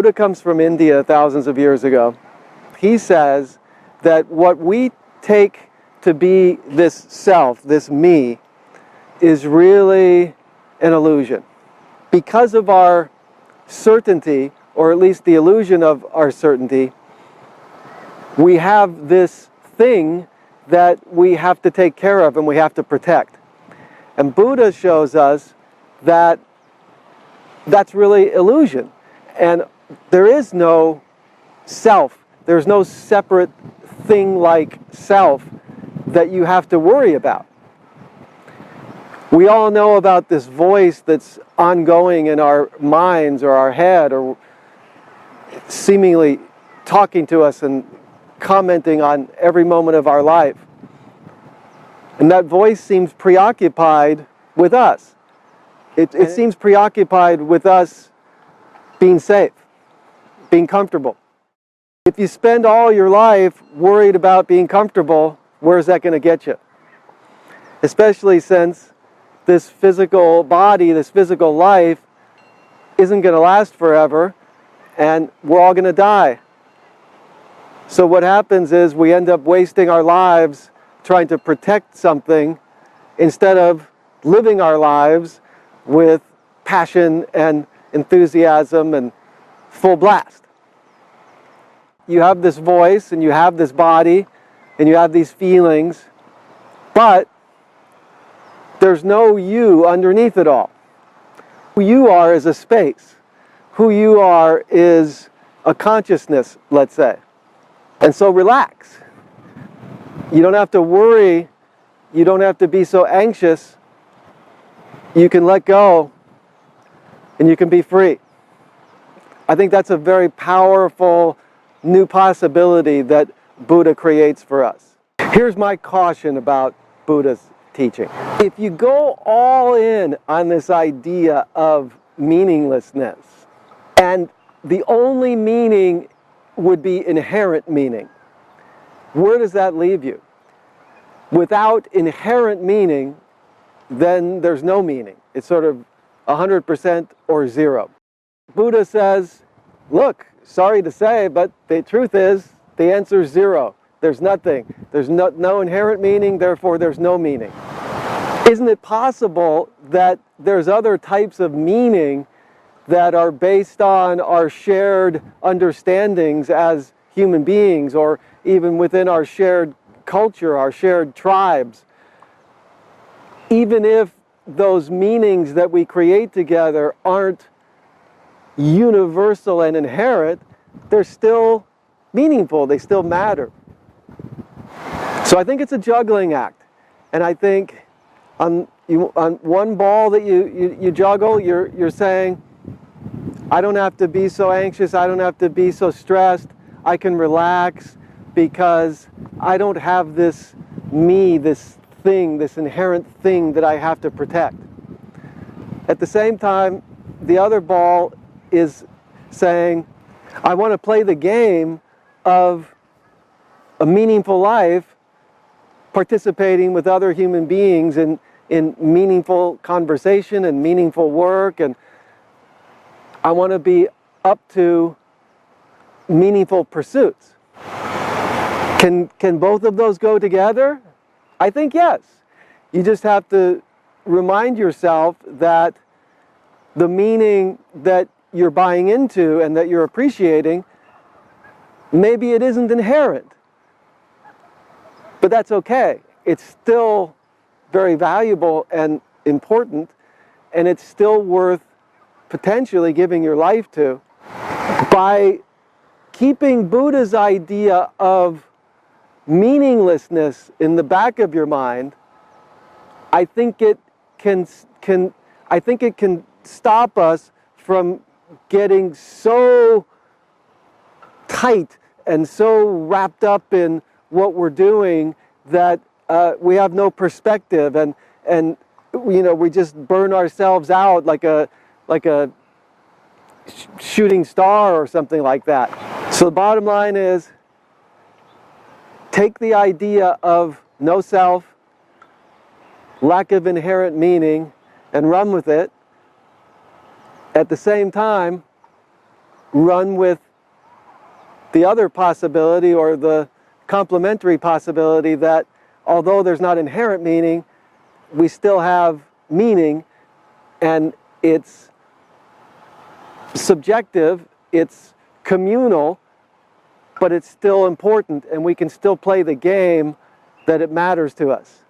Buddha comes from India thousands of years ago. He says that what we take to be this self, this me, is really an illusion. Because of our certainty, or at least the illusion of our certainty, we have this thing that we have to take care of and we have to protect. And Buddha shows us that that's really illusion. And there is no self. There's no separate thing like self that you have to worry about. We all know about this voice that's ongoing in our minds or our head, or seemingly talking to us and commenting on every moment of our life. And that voice seems preoccupied with us. It seems preoccupied with us being safe, being comfortable. If you spend all your life worried about being comfortable, where's that going to get you? Especially since this physical body, this physical life, isn't going to last forever, and we're all going to die. So what happens is we end up wasting our lives trying to protect something instead of living our lives with passion and enthusiasm and full blast. You have this voice and you have this body and you have these feelings, but there's no you underneath it all. Who you are is a space. Who you are is a consciousness, let's say. And so relax. You don't have to worry. You don't have to be so anxious. You can let go and you can be free. I think that's a very powerful new possibility that Buddha creates for us. Here's my caution about Buddha's teaching. If you go all in on this idea of meaninglessness, and the only meaning would be inherent meaning, where does that leave you? Without inherent meaning, then there's no meaning. It's sort of 100% or zero. Buddha says, look, sorry to say, but the truth is, the answer is zero. There's nothing. There's no inherent meaning, therefore there's no meaning. Isn't it possible that there's other types of meaning that are based on our shared understandings as human beings, or even within our shared culture, our shared tribes? Even if those meanings that we create together aren't universal and inherent, they're still meaningful, they still matter. So I think it's a juggling act. And I think on one ball that you juggle, you're saying, I don't have to be so anxious, I don't have to be so stressed, I can relax because I don't have this me, this thing, this inherent thing that I have to protect. At the same time, the other ball is saying, I want to play the game of a meaningful life, participating with other human beings in meaningful conversation and meaningful work, and I want to be up to meaningful pursuits. Can both of those go together? I think yes. You just have to remind yourself that the meaning that you're buying into and that you're appreciating, maybe it isn't inherent. But that's okay. It's still very valuable and important, and it's still worth potentially giving your life to. By keeping Buddha's idea of meaninglessness in the back of your mind, I think it can stop us from getting so tight and so wrapped up in what we're doing that we have no perspective, and we just burn ourselves out like a shooting star or something like that. So the bottom line is, take the idea of no self, lack of inherent meaning, and run with it. At the same time, run with the other possibility, or the complementary possibility, that although there's not inherent meaning, we still have meaning, and it's subjective, it's communal, but it's still important, and we can still play the game that it matters to us.